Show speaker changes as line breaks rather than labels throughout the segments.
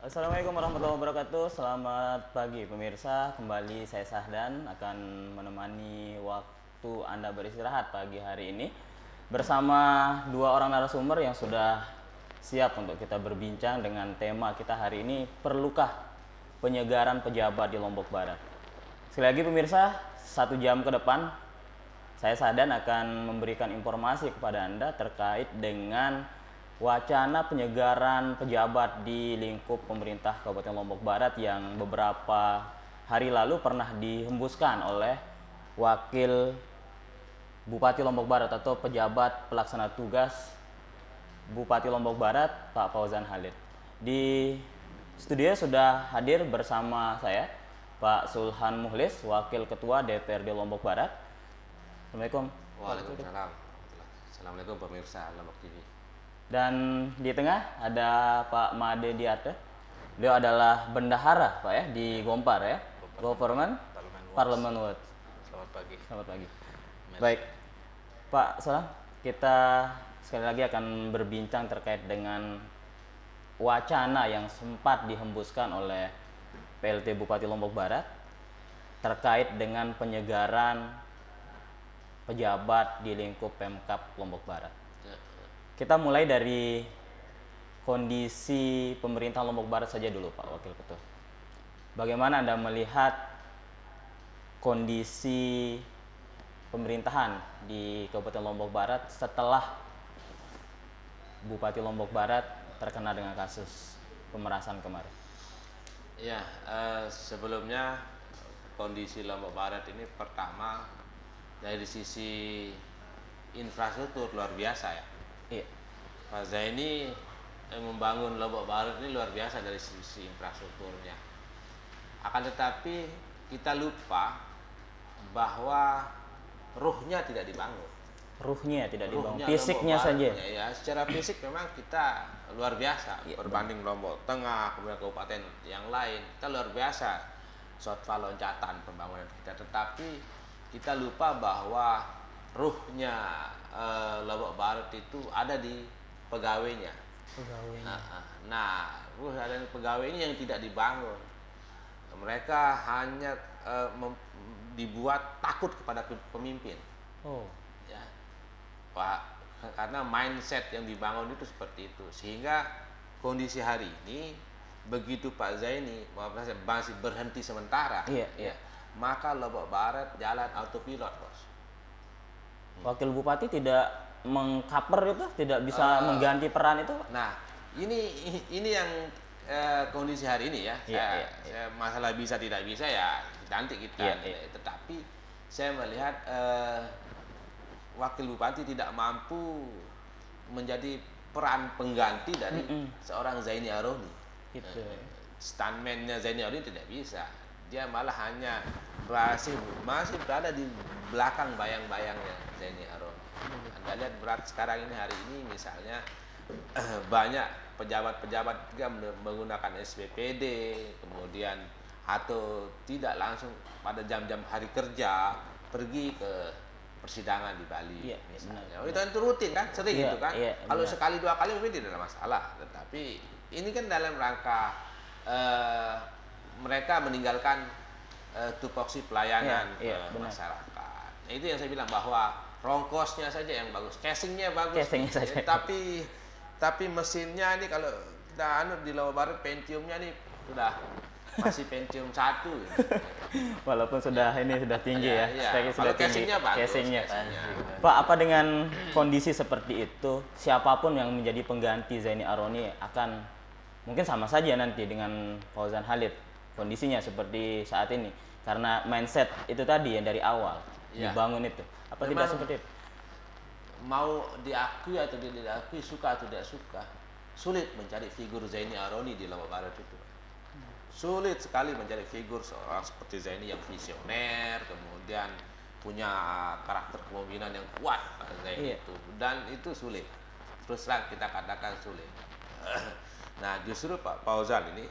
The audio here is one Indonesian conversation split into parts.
Assalamualaikum warahmatullahi wabarakatuh. Selamat pagi pemirsa. Kembali saya Sahdan akan menemani waktu Anda beristirahat pagi hari ini bersama dua orang narasumber yang sudah siap untuk kita berbincang dengan tema kita hari ini, perlukah penyegaran pejabat di Lombok Barat. Sekali lagi pemirsa, 1 jam ke depan saya Sahdan akan memberikan informasi kepada Anda terkait dengan wacana penyegaran pejabat di lingkup pemerintah Kabupaten Lombok Barat yang beberapa hari lalu pernah dihembuskan oleh Wakil Bupati Lombok Barat atau pejabat pelaksana tugas Bupati Lombok Barat, Pak Fauzan Halid. Di studio sudah hadir bersama saya Pak Sulhan Muhlis, Wakil Ketua DPRD Lombok Barat. Assalamualaikum.
Waalaikumsalam. Assalamualaikum pemirsa Lombok TV.
Dan di tengah ada Pak Made Diarte. Beliau adalah bendahara Pak ya di Gompar ya. Government Parliament Watch.
Selamat pagi.
Selamat pagi. Baik. Pak Salam, kita sekali lagi akan berbincang terkait dengan wacana yang sempat dihembuskan oleh PLT Bupati Lombok Barat terkait dengan penyegaran pejabat di lingkup Pemkab Lombok Barat. Kita mulai dari kondisi pemerintah Lombok Barat saja dulu Pak Wakil Ketua. Bagaimana Anda melihat kondisi pemerintahan di Kabupaten Lombok Barat setelah Bupati Lombok Barat terkena dengan kasus pemerasan kemarin?
Ya, sebelumnya kondisi Lombok Barat ini pertama dari sisi infrastruktur luar biasa ya.
Iya.
Pak Zaini membangun Lombok Barat ini luar biasa dari sisi infrastrukturnya. Akan tetapi kita lupa bahwa ruhnya tidak dibangun.
Ruhnya tidak dibangun,
Ruhnya
fisiknya
Lombok
saja.
Barat, ya, secara fisik memang kita luar biasa berbanding Lombok Tengah, kemudian kabupaten yang lain, kita luar biasa shortfall loncatan pembangunan kita. Tetapi kita lupa bahwa ruhnya Lombok Barat itu ada di pegawainya.
Pegawainya.
Nah, ruh ada di pegawai ini yang tidak dibangun. Mereka hanya dibuat takut kepada pemimpin.
Oh.
Ya, Pak, karena mindset yang dibangun itu seperti itu, sehingga kondisi hari ini begitu Pak Zaini masih berhenti sementara,
Iya.
maka Lombok Barat jalan autopilot, bos.
Wakil Bupati tidak mengcover itu, tidak bisa mengganti peran itu, Pak?
Nah, ini yang kondisi hari ini ya. Saya masalah bisa tidak bisa ya nanti kita. Tetapi saya melihat Wakil Bupati tidak mampu menjadi peran pengganti dari seorang Zaini Aroni. Stuntman-nya Zaini Aroni tidak bisa. Dia malah hanya masih berada di belakang bayang-bayangnya Zaini Aroni. Anda lihat berat sekarang ini, hari ini misalnya banyak pejabat-pejabat juga menggunakan SPPD, kemudian atau tidak langsung pada jam-jam hari kerja pergi ke persidangan di Bali. Misalnya. Itu rutin kan, sering itu kan. Kalau sekali dua kali mungkin tidak ada masalah, tetapi ini kan dalam rangka mereka meninggalkan tupoksi pelayanan ke masyarakat. Nah, itu yang saya bilang bahwa rongkosnya saja yang bagus, casingnya bagus, tapi mesinnya ini kalau kita di Lombok Barat Pentiumnya nih sudah masih Pentium 1 ya.
Walaupun sudah tinggi ya.
Kalau casingnya bagus.
Pak, apa dengan kondisi seperti itu, siapapun yang menjadi pengganti Zaini Aroni akan mungkin sama saja nanti dengan Fauzan Halid, kondisinya seperti saat ini, karena mindset itu tadi yang dari awal dibangun itu. Apa memang tidak seperti itu?
Mau diakui atau tidak diakui, suka atau tidak suka, sulit mencari figur Zaini Aroni di Lombok Barat itu. Sulit sekali mencari figur seorang seperti Zaini yang visioner, kemudian punya karakter kepemimpinan yang kuat, Zaini itu, dan itu sulit. Terus terang kita katakan sulit. Nah, justru Pak Fauzan ini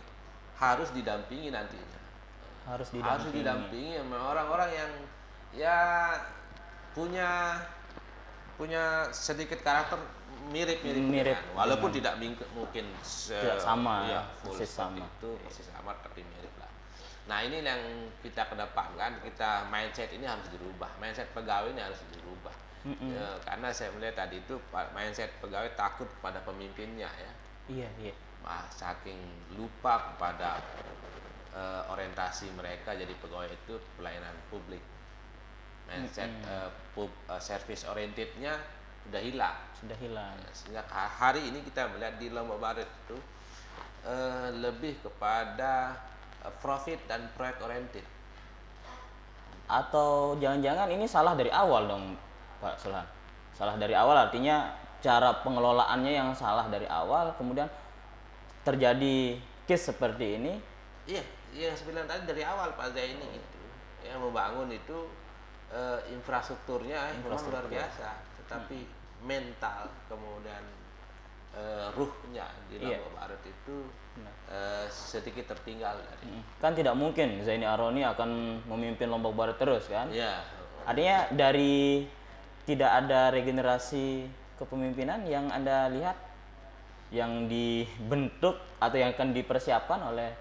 harus didampingi nantinya. Harus didampingi sama orang-orang yang ya punya sedikit karakter mirip-mirip
mirip
dengan, walaupun
dengan,
tidak mungkin
tidak sama ya,
ya full
persis
seperti
sama.
itu, persis sama tapi mirip lah. Nah ini yang kita kedepankan, kita mindset ini harus dirubah, mindset pegawai ini harus dirubah. Ya, karena saya melihat tadi itu mindset pegawai takut pada pemimpinnya ya,
Iya, iya.
saking lupa kepada orientasi mereka jadi pegawai itu pelayanan publik. Mindset service orientednya sudah hilang.
Sudah hilang.
Sehingga hari ini kita melihat di Lombok Barat itu lebih kepada profit dan proyek oriented.
Atau jangan-jangan ini salah dari awal dong, Pak Sulhan? Salah dari awal artinya cara pengelolaannya yang salah dari awal, kemudian terjadi case seperti ini.
Iya, yang sebenarnya tadi dari awal Pak Zaini itu yang membangun itu infrastrukturnya memang luar biasa, tetapi mental kemudian ruhnya di
Iya.
Lombok Barat itu sedikit tertinggal dari.
Kan tidak mungkin Zaini Aroni akan memimpin Lombok Barat terus kan?
Iya.
Artinya dari tidak ada regenerasi kepemimpinan yang Anda lihat yang dibentuk atau yang akan dipersiapkan oleh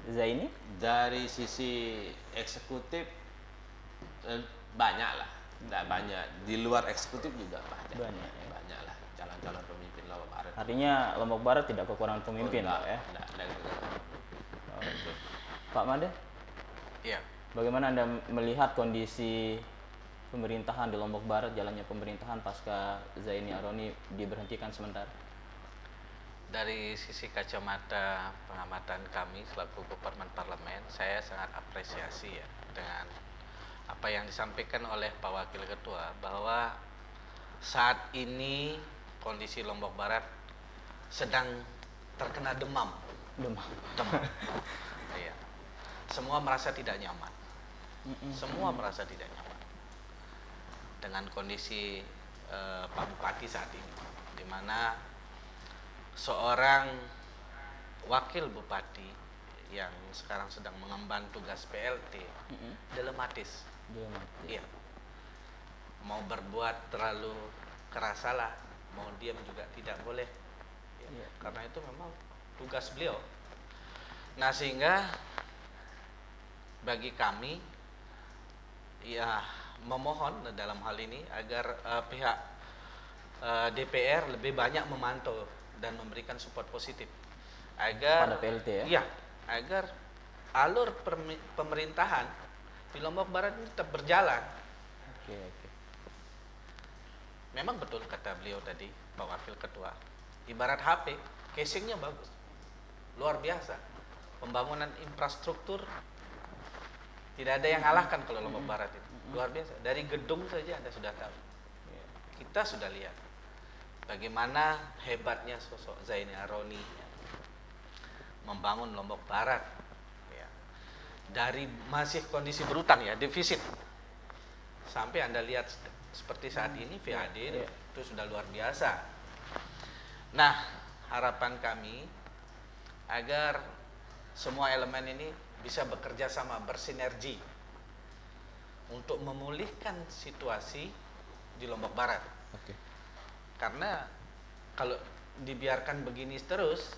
Zaini?
Dari sisi eksekutif banyak lah, tidak banyak. Di luar eksekutif juga banyak.
Banyak ya.
Banyak lah calon-calon pemimpin Lombok Barat.
Artinya Lombok Barat tidak kekurangan pemimpin,
enggak,
Pak ya?
enggak.
Oke. Pak Made,
Iya,
bagaimana Anda melihat kondisi pemerintahan di Lombok Barat, jalannya pemerintahan pasca Zaini Aroni diberhentikan sementara?
dari sisi kacamata pengamatan kami selaku Departemen Parlemen, saya sangat apresiasi ya dengan apa yang disampaikan oleh Pak Wakil Ketua bahwa saat ini kondisi Lombok Barat sedang terkena demam.
Demam.
Demam. Iya. Semua merasa tidak nyaman. Semua merasa tidak nyaman dengan kondisi Pak Bupati saat ini, di mana seorang wakil bupati yang sekarang sedang mengemban tugas PLT dilematis. Iya, mau berbuat terlalu keras salah, mau diam juga tidak boleh ya, karena itu memang tugas beliau. Nah sehingga bagi kami ya memohon dalam hal ini agar pihak DPR lebih banyak memantau dan memberikan support positif agar
Pada PLT ya?
iya, agar alur pemerintahan di Lombok Barat ini tetap berjalan.
Oke, oke.
Memang betul kata beliau tadi, Pak Wakil Ketua, ibarat HP, casingnya bagus, luar biasa. Pembangunan infrastruktur tidak ada yang alahkan kalau Lombok Barat itu, luar biasa. Dari gedung saja Anda sudah tahu, kita sudah lihat bagaimana hebatnya sosok Zaini Aroni membangun Lombok Barat ya. Dari masih kondisi berutang ya, defisit, sampai Anda lihat seperti saat ini VAD itu sudah luar biasa. Nah, harapan kami agar semua elemen ini bisa bekerja sama, bersinergi untuk memulihkan situasi di Lombok Barat.
Oke.
Karena kalau dibiarkan begini terus,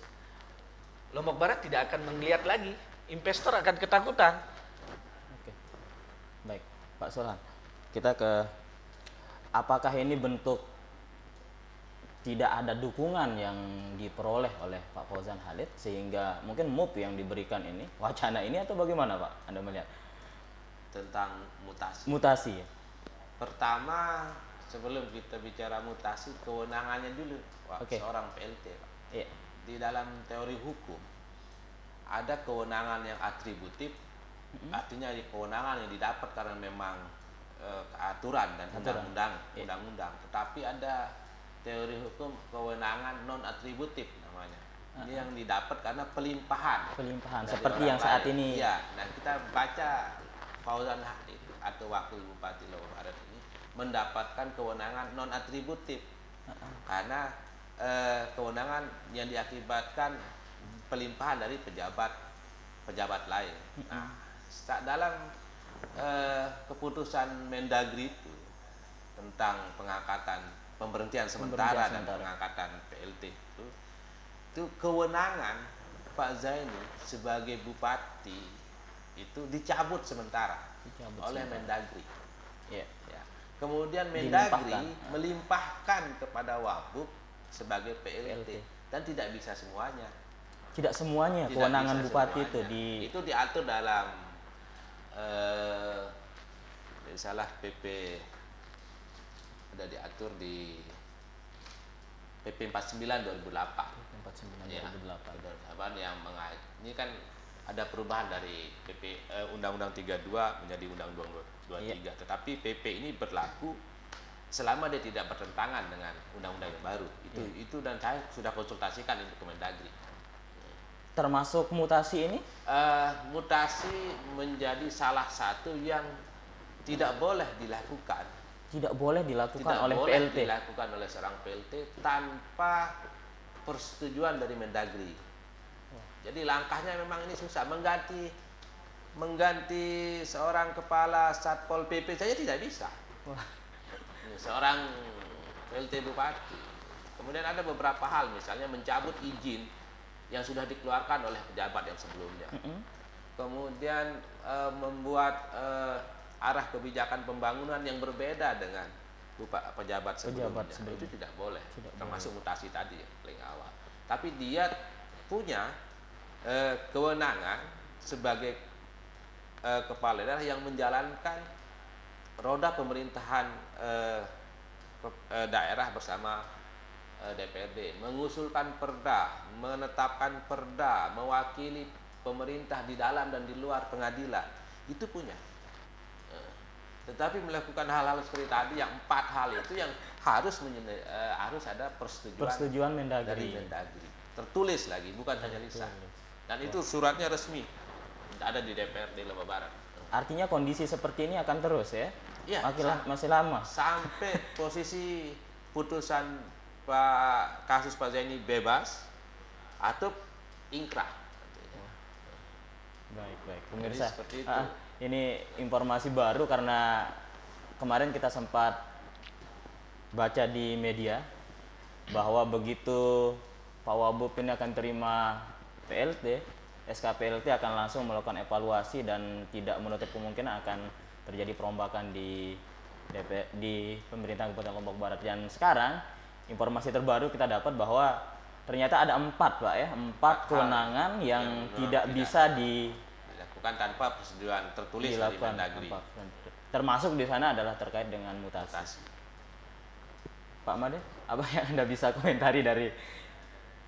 Lombok Barat tidak akan menggeliat lagi, investor akan ketakutan.
Oke. Baik, Pak Sulhan. Kita ke apakah ini bentuk tidak ada dukungan yang diperoleh oleh Pak Fauzan Khalid sehingga mungkin move yang diberikan ini, wacana ini, atau bagaimana Pak Anda melihat?
Tentang mutasi.
Mutasi ya?
Pertama, sebelum kita bicara mutasi, kewenangannya dulu seorang PLT, Pak.
Iya.
Di dalam teori hukum ada kewenangan yang atributif, artinya kewenangan yang didapat karena memang aturan dan undang-undang. Tetapi ada teori hukum kewenangan non atributif namanya. Ini yang didapat karena pelimpahan.
Pelimpahan
dari
seperti
orang
yang saat
lain.
ini.
Iya, dan kita baca Fauzan Khalid atau Wakil Bupati Lombok Barat ini mendapatkan kewenangan non atributif karena kewenangan yang diakibatkan pelimpahan dari pejabat lain. Nah, dalam keputusan Mendagri itu tentang pemberhentian sementara dan
sementara.
pengangkatan PLT itu kewenangan Pak Zaini sebagai bupati itu dicabut sementara oleh Mendagri.
Ya.
Ya. Kemudian Mendagri melimpahkan kepada Wabub sebagai PLT dan tidak bisa semuanya.
Tidak semuanya
Tidak
kewenangan
bisa
bupati
semuanya. Itu diatur dalam salah PP, ada diatur di PP 49 2008.
49
Ya,
2008.
yang ini kan ada perubahan dari PP Undang-Undang 32 menjadi Undang-Undang 23. Tetapi PP ini berlaku selama dia tidak bertentangan dengan undang-undang yang baru. Itu dan saya sudah konsultasikan itu ke Mendagri.
Termasuk mutasi ini?
Mutasi menjadi salah satu yang tidak boleh dilakukan.
Tidak boleh dilakukan oleh
boleh
PLT.
dilakukan oleh seorang PLT tanpa persetujuan dari Mendagri. Jadi langkahnya memang ini susah, mengganti seorang kepala Satpol PP saja tidak bisa. Seorang PLT bupati. Kemudian ada beberapa hal, misalnya mencabut izin yang sudah dikeluarkan oleh pejabat yang sebelumnya. Kemudian membuat arah kebijakan pembangunan yang berbeda dengan pejabat sebelumnya. Itu tidak boleh. Termasuk mutasi tadi yang paling awal. Tapi dia punya kewenangan sebagai kepala daerah yang menjalankan roda pemerintahan daerah bersama DPRD, mengusulkan perda, menetapkan perda, mewakili pemerintah di dalam dan di luar pengadilan, itu punya. Tetapi melakukan hal-hal seperti tadi, yang 4 hal itu yang harus ada persetujuan dari Mendagri. Tertulis lagi, bukan hanya lisan. Dan itu suratnya resmi, ada di DPRD Lombok Barat.
Artinya kondisi seperti ini akan terus ya?
Ya,
masih lama.
Sampai posisi putusan kasus Pak Zaini bebas atau ingkrah.
Baik, pemirsa.
Seperti itu.
Ini informasi baru karena kemarin kita sempat baca di media bahwa begitu Pak Wabub ini akan terima PLT, SK PLT akan langsung melakukan evaluasi dan tidak menutup kemungkinan akan terjadi perombakan di pemerintahan Kabupaten Lombok Barat. Dan sekarang informasi terbaru kita dapat bahwa ternyata ada 4 Pak ya, 4 kewenangan yang tidak bisa
dilakukan tanpa persetujuan tertulis dari Mendagri.
Termasuk di sana adalah terkait dengan mutasi. Pak Made, apa yang Anda bisa komentari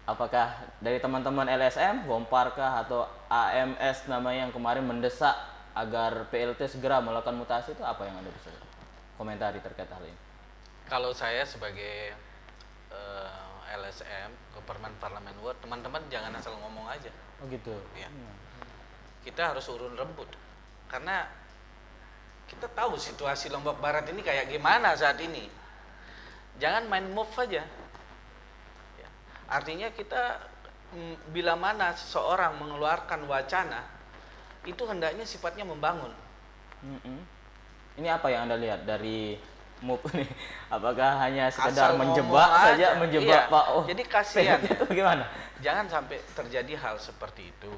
apakah dari teman-teman LSM, Gomparkah atau AMS namanya yang kemarin mendesak agar PLT segera melakukan mutasi, itu apa yang Anda bisa komentari terkait hal ini?
Kalau saya sebagai LSM, Government Parliament Award, teman-teman jangan asal ngomong aja.
Oh gitu.
Ya. Kita harus urun rembut. Karena kita tahu situasi Lombok Barat ini kayak gimana saat ini. Jangan main move aja. Ya. Artinya kita bila mana seseorang mengeluarkan wacana, itu hendaknya sifatnya membangun.
Ini apa yang Anda lihat dari move ini? Apakah hanya sekedar menjebak saja, menjebak Pak?
Jadi kasihan.
Itu bagaimana?
Jangan sampai terjadi hal seperti itu.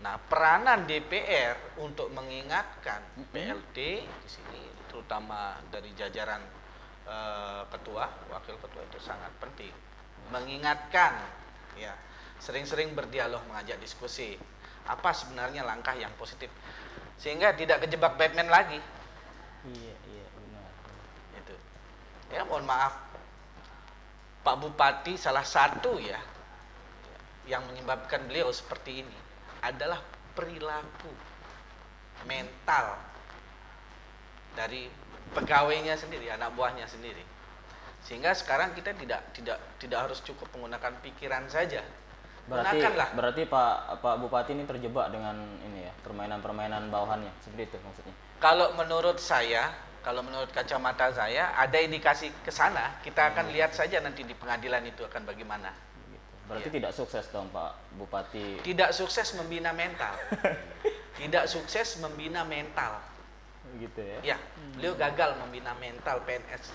Nah, peranan DPR untuk mengingatkan PLT di sini, terutama dari jajaran ketua, wakil ketua, itu sangat penting. Mengingatkan, ya, sering-sering berdialog, mengajak diskusi. Apa sebenarnya langkah yang positif, sehingga tidak kejebak Batman lagi.
Iya benar.
Itu. Ya, mohon maaf, Pak Bupati salah satu ya yang menyebabkan beliau seperti ini adalah perilaku mental dari pegawainya sendiri, anak buahnya sendiri. Sehingga sekarang kita tidak harus cukup menggunakan pikiran saja.
Berarti Pak Bupati ini terjebak dengan ini ya, permainan bawahannya, seperti itu maksudnya.
Kalau menurut saya, kalau menurut kacamata saya, ada indikasi ke sana. Kita akan lihat saja nanti di pengadilan itu akan bagaimana.
Berarti tidak sukses dong Pak Bupati.
Tidak sukses membina mental. Tidak sukses membina mental.
Gitu ya.
Ya, beliau gagal membina mental PNS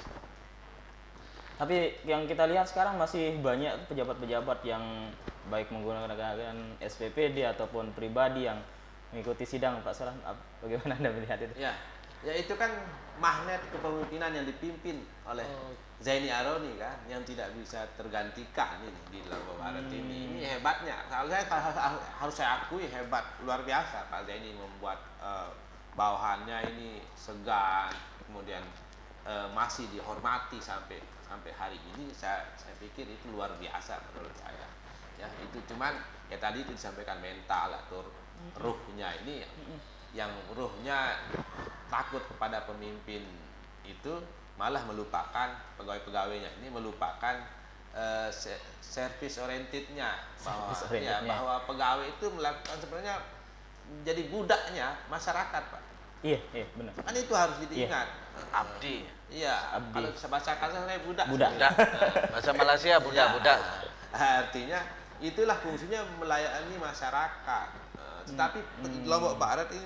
Tapi yang kita lihat sekarang masih banyak pejabat-pejabat yang baik menggunakan SPPD ataupun pribadi yang mengikuti sidang. Pak Solah, bagaimana Anda melihat itu?
Ya, ya itu kan magnet kepemimpinan yang dipimpin oleh Zaini Aroni kan, yang tidak bisa tergantikan ini di Lombok Barat ini. Ini hebatnya. Harus saya akui hebat, luar biasa Pak Zaini membuat bawahannya ini segan, kemudian masih dihormati sampai hari ini. Saya pikir itu luar biasa menurut saya. Ya itu cuman ya tadi itu disampaikan mental atau ruhnya ini yang ruhnya takut kepada pemimpin itu malah melupakan pegawai-pegawainya, ini melupakan service orientednya, bahwa pegawai itu melakukan sebenarnya jadi budaknya masyarakat Pak.
Iya benar.
Kan itu harus diingat.
Abdi.
Iya,
Abdi.
kalau bahasa kasar saya budak.
Budak.
Bahasa Malaysia budak.
Artinya itulah fungsinya melayani masyarakat. Tetapi Lombok Barat ini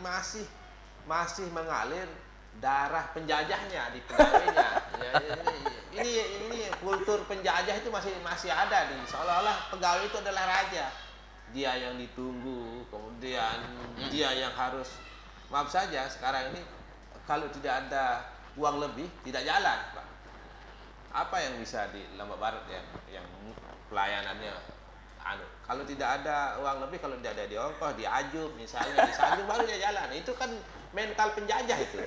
masih mengalir darah penjajahnya di pegawainya. Ini kultur penjajah itu masih ada di, seolah-olah pegawai itu adalah raja. Dia yang ditunggu, kemudian dia yang harus, maaf saja sekarang ini kalau tidak ada uang lebih tidak jalan, Pak. Apa yang bisa di Lombok Barat yang pelayanannya kalau tidak ada uang lebih, kalau tidak ada di ongkos, diajub misalnya, disanjung baru dia jalan. Itu kan mental penjajah itu.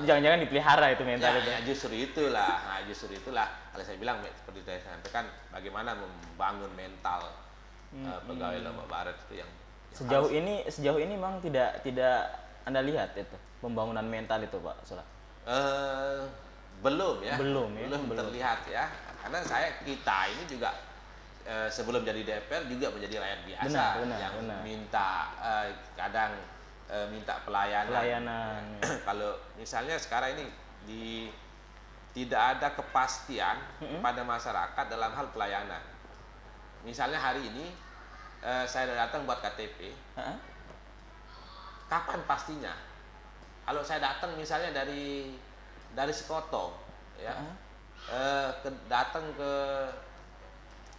Jangan-jangan dipelihara itu mental itu.
Ya justru itulah. Kalau saya bilang seperti saya sampaikan, bagaimana membangun mental pegawai Lombok Barat itu yang
sejauh ini memang tidak Anda lihat itu pembangunan mental itu Pak Solah.
Belum terlihat ya. Karena kita ini juga sebelum jadi DPR juga menjadi rakyat biasa yang minta kadang minta pelayanan. Kalau misalnya sekarang ini tidak ada kepastian pada masyarakat dalam hal pelayanan. Misalnya hari ini saya datang buat KTP, kapan pastinya? Kalau saya datang misalnya dari Sekoto, ya, datang ke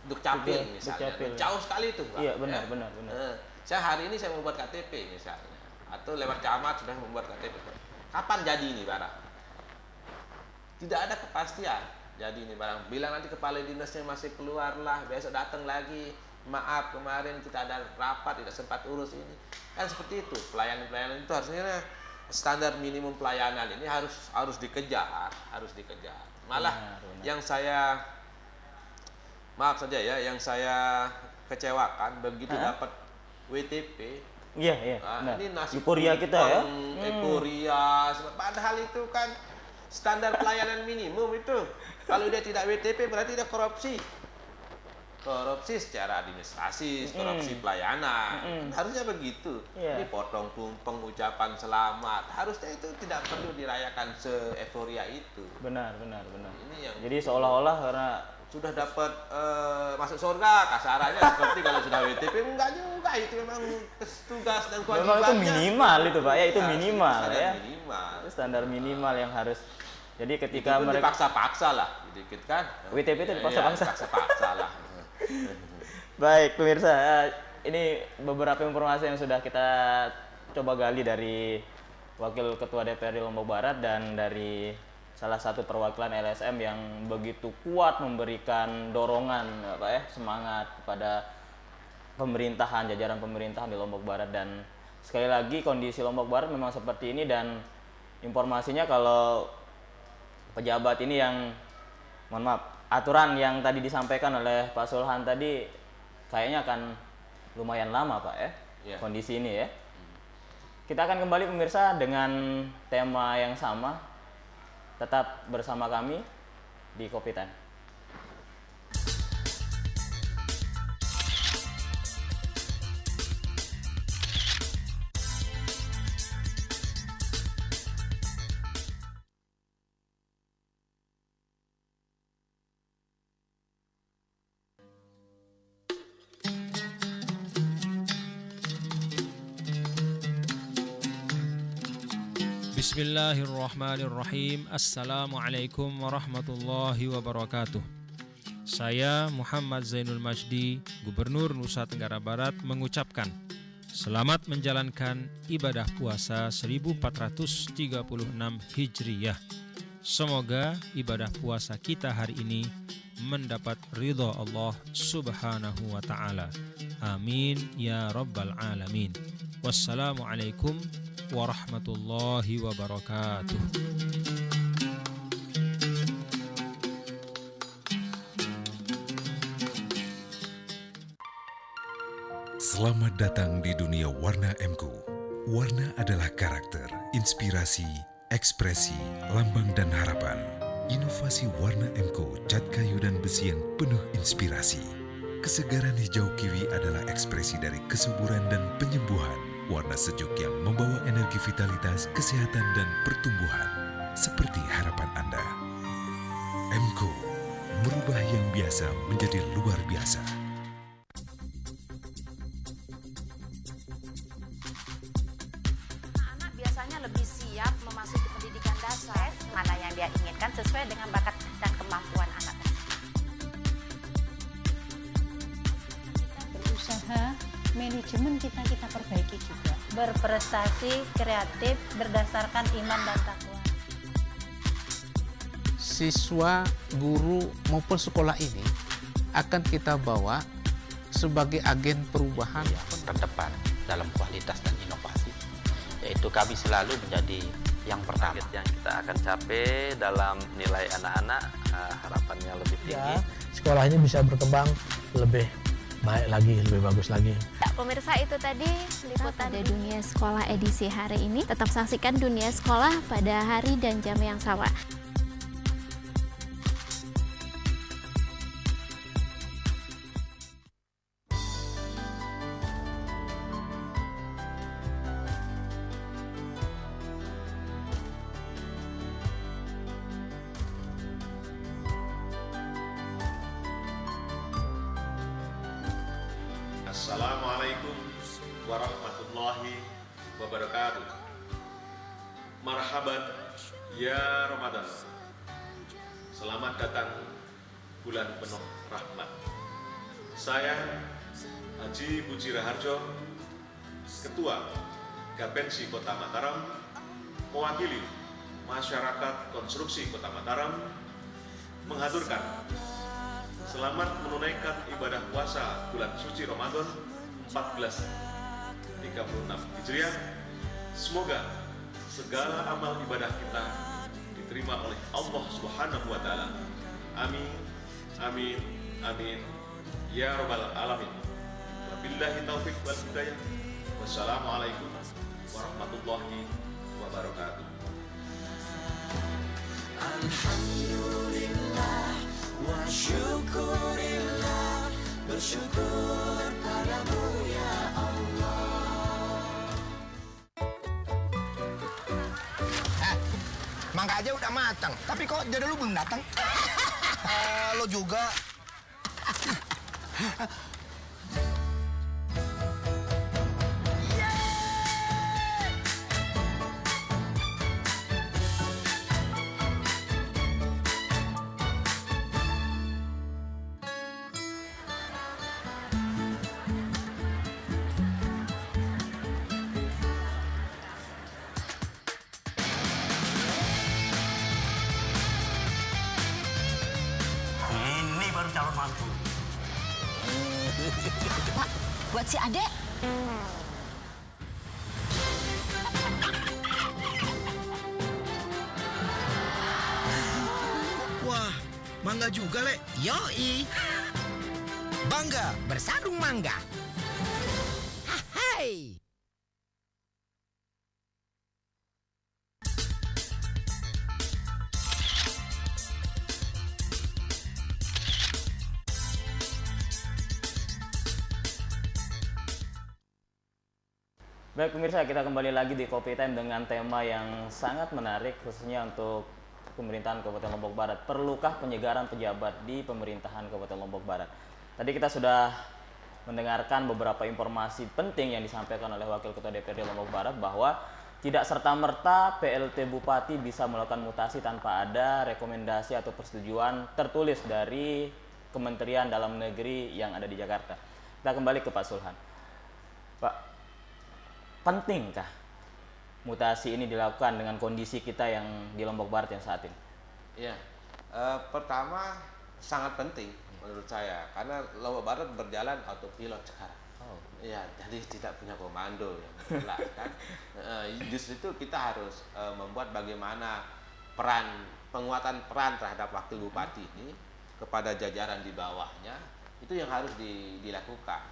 Dukcapil misalnya, jauh sekali itu, Pak.
Iya benar.
Saya hari ini saya membuat KTP misalnya, atau lewat camat sudah membuat KTP. Kapan jadi ini barang? Tidak ada kepastian. Jadi ini barang. Bilang nanti kepala dinasnya masih keluar lah, besok datang lagi. Maaf kemarin kita ada rapat tidak sempat urus ini. Kan seperti itu. Pelayanan itu harusnya standar minimum pelayanan ini harus dikejar. Malah yang saya maaf saja ya, yang saya kecewakan begitu dapat WTP.
Iya.
Ini nasi
euforia kita ya.
Euforia. Padahal itu kan standar pelayanan minimum itu. Kalau dia tidak WTP berarti dia korupsi. Korupsi secara administrasi, korupsi pelayanan. Harusnya begitu. Ini potong tumpeng ucapan selamat. Harusnya itu tidak perlu dirayakan se-euforia itu.
Benar.
Ini yang
jadi seolah-olah karena
sudah dapat masuk surga kasarannya seperti kalau sudah WTP. Enggak juga, itu memang tugas dan kewajibannya.
memang itu minimal itu Pak ya, itu minimal ya. Itu standar minimal yang harus. Jadi ketika
itu
mereka
dipaksa-paksa lah sedikit kan.
WTP itu dipaksa-paksa.
Dipaksa-paksa lah.
Baik pemirsa, ini beberapa informasi yang sudah kita coba gali dari Wakil Ketua DPRD Lombok Barat dan dari salah satu perwakilan LSM yang begitu kuat memberikan dorongan semangat kepada pemerintahan, jajaran pemerintahan di Lombok Barat. Dan sekali lagi kondisi Lombok Barat memang seperti ini, dan informasinya kalau pejabat ini yang aturan yang tadi disampaikan oleh Pak Sulhan tadi kayaknya akan lumayan lama Pak ya. Kondisi ini ya. Kita akan kembali pemirsa dengan tema yang sama. Tetap bersama kami di Kopi Time.
Bismillahirrahmanirrahim. Assalamualaikum warahmatullahi wabarakatuh. Saya Muhammad Zainul Majdi, Gubernur Nusa Tenggara Barat, mengucapkan selamat menjalankan ibadah puasa 1436 Hijriyah. Semoga ibadah puasa kita hari ini mendapat ridha Allah Subhanahu wa ta'ala. Amin ya rabbal alamin. Wassalamualaikum warahmatullahi wabarakatuh.
Selamat datang di dunia Warna MQ. Warna adalah karakter, inspirasi, ekspresi, lambang dan harapan. Inovasi Warna MQ cat kayu dan besi yang penuh inspirasi. Kesegaran hijau kiwi adalah ekspresi dari kesuburan dan penyembuhan. Warna sejuk yang membawa energi vitalitas, kesehatan dan pertumbuhan. Seperti harapan Anda. MQ, merubah yang biasa menjadi luar biasa.
Anak biasanya lebih siap memasuki pendidikan dasar. Mana yang dia inginkan sesuai dengan bakat dan kemampuan anak.
Kita berusaha, manajemen kita perbaiki juga. Berprestasi, kreatif, berdasarkan iman dan takwa.
Siswa, guru maupun sekolah ini akan kita bawa sebagai agen perubahan
yang terdepan dalam kualitas dan inovasi, yaitu kami selalu menjadi yang pertama.
Target yang kita akan capai dalam nilai anak-anak, harapannya lebih tinggi.
Ya, sekolah ini bisa berkembang lebih baik lagi, lebih bagus lagi.
Pemirsa, itu tadi liputan pada Dunia Sekolah edisi hari ini. Tetap saksikan Dunia Sekolah pada hari dan jam yang sama.
Assalamualaikum warahmatullahi wabarakatuh. Marhaban ya Ramadan. Selamat datang bulan penuh rahmat. Saya Haji Puji Raharjo, Ketua Gapensi Kota Mataram, mewakili masyarakat konstruksi Kota Mataram, mengaturkan selamat menunaikan ibadah puasa bulan suci Ramadan 1436 Hijriah. Semoga segala amal ibadah kita diterima oleh Allah Subhanahu wa taala. Amin. Amin. Amin. Ya rabbal alamin. Wabillahi taufik wal hidayah. Wassalamualaikum warahmatullahi wabarakatuh.
Alhamdulillah wa syukurillah, bersyukur padamu ya Allah.
Mangga aja udah matang, tapi kok jodoh lu belum datang? Lo juga.
Calon mantu.
Pak, buat si Adek.
Wah, mangga juga, Le. Yoi. Bangga bersadung mangga. Hai.
Baik pemirsa, kita kembali lagi di Kopi Time dengan tema yang sangat menarik khususnya untuk pemerintahan Kabupaten Lombok Barat. Perlukah penyegaran pejabat di pemerintahan Kabupaten Lombok Barat? Tadi kita sudah mendengarkan beberapa informasi penting yang disampaikan oleh Wakil Ketua DPRD Lombok Barat bahwa tidak serta-merta PLT Bupati bisa melakukan mutasi tanpa ada rekomendasi atau persetujuan tertulis dari Kementerian Dalam Negeri yang ada di Jakarta. Kita kembali ke Pak Sulhan. Pak, pentingkah mutasi ini dilakukan dengan kondisi kita yang di Lombok Barat yang saat ini?
Ya, pertama sangat penting menurut saya karena Lombok Barat berjalan autopilot sekarang. Ya, jadi tidak punya komando yang jelas kan. Justru itu kita harus membuat bagaimana penguatan peran terhadap wakil bupati ini kepada jajaran di bawahnya itu yang harus dilakukan.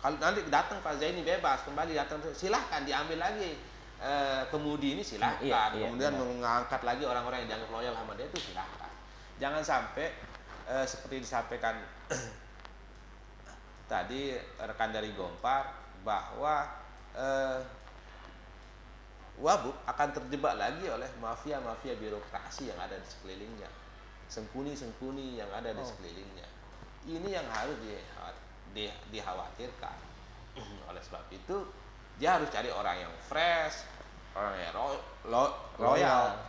Kalau nanti datang Pak Zaini bebas kembali datang, silahkan diambil lagi kemudi ini silahkan. Kemudian mengangkat lagi orang-orang yang dianggap loyal sama dia itu silahkan. Jangan sampai seperti disampaikan tadi rekan dari Gompar bahwa Wabub akan terjebak lagi oleh mafia-mafia birokrasi yang ada di sekelilingnya, sengkuni-sengkuni yang ada di sekelilingnya. Ini yang harus dikhawatirkan. Oleh sebab itu dia harus cari orang yang fresh, orang yang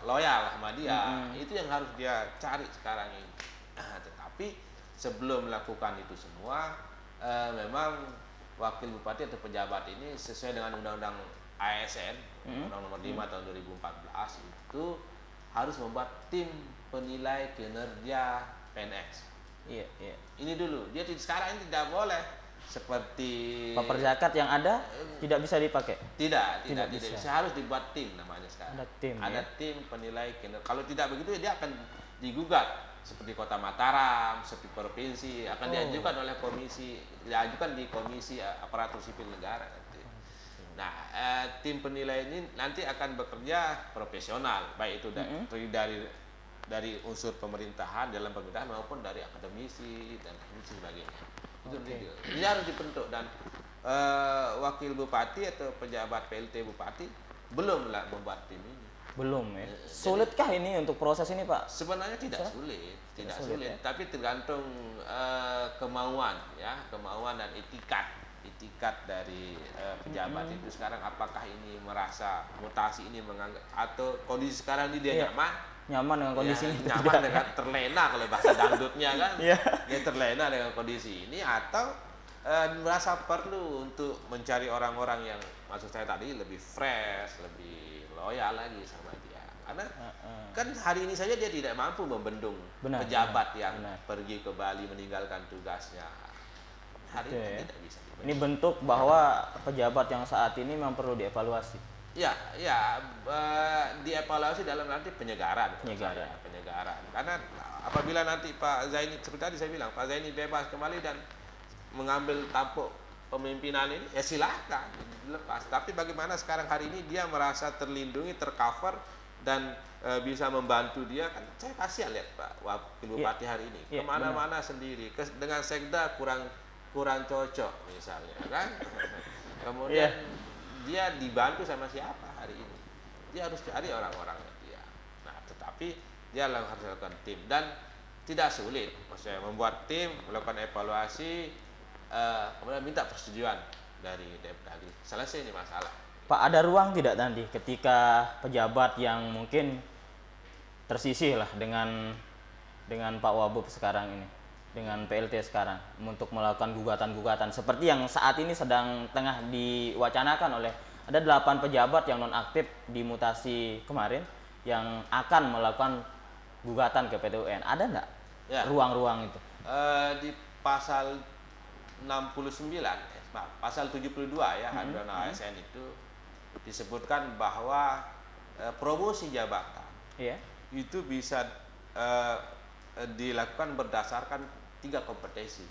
loyal sama dia. Itu yang harus dia cari sekarang ini. Tetapi sebelum melakukan itu semua, memang wakil bupati atau pejabat ini sesuai dengan undang-undang ASN, Undang Nomor 5 tahun 2014 itu harus membuat tim penilai kinerja PNS. Ini dulu. Dia sekarang ini tidak boleh seperti
paper zakat yang ada tidak bisa dipakai.
Tidak bisa. Harus dibuat tim namanya sekarang. Ada tim penilai kinerja. Kalau tidak begitu dia akan digugat. Seperti Kota Mataram, seperti provinsi akan diajukan oleh diajukan di Komisi Aparatur Sipil Negara nanti. Nah, tim penilai ini nanti akan bekerja profesional, baik itu dari unsur pemerintahan, dalam pemerintahan maupun dari akademisi dan sebagainya. Itu ini harus dibentuk dan wakil bupati atau pejabat PLT bupati belum membuat tim ini.
Belum ya. Sulitkah ini untuk proses ini, Pak?
Sebenarnya tidak sulit, ya? Tapi tergantung kemauan dan etikat dari pejabat itu sekarang. Apakah ini merasa mutasi ini menganggap atau kondisi sekarang ini dia nyaman
dengan kondisi ini,
nyaman dengan terlena kalau bahasa dangdutnya kan, dia terlena dengan kondisi ini atau merasa perlu untuk mencari orang-orang yang maksud saya tadi lebih fresh, lebih loyal lagi sama dia. Karena kan hari ini saja dia tidak mampu membendung pejabat yang pergi ke Bali meninggalkan tugasnya. Hari ini tidak bisa dibendung.
Ini bentuk bahwa pejabat yang saat ini memang perlu dievaluasi.
Dievaluasi dalam nanti penyegaran. Karena apabila nanti Pak Zaini seperti tadi saya bilang, Pak Zaini bebas kembali dan mengambil tampuk pemimpinan ini, ya silahkan dilepas. Tapi bagaimana sekarang hari ini dia merasa terlindungi, tercover dan bisa membantu dia kan? Saya kasihan lihat Pak Wakil Bupati hari ini kemana-mana sendiri, dengan sekda kurang cocok misalnya kan. Kemudian dia dibantu sama siapa hari ini? Dia harus cari orang-orangnya dia. Nah, tetapi dia harus melakukan tim dan tidak sulit. Maksudnya membuat tim, melakukan evaluasi, kemudian minta persetujuan dari Depdagri. Selesai ini masalah.
Pak, ada ruang tidak nanti ketika pejabat yang mungkin tersisih lah dengan Pak Wabub sekarang ini, dengan PLT sekarang, untuk melakukan gugatan-gugatan seperti yang saat ini tengah diwacanakan oleh ada 8 pejabat yang nonaktif di mutasi kemarin yang akan melakukan gugatan ke PT UN. Ada enggak ruang-ruang itu?
Di pasal 69, pasal 72 ya, aturan ASN itu disebutkan bahwa promosi jabatan itu bisa dilakukan berdasarkan 3 kompetensi.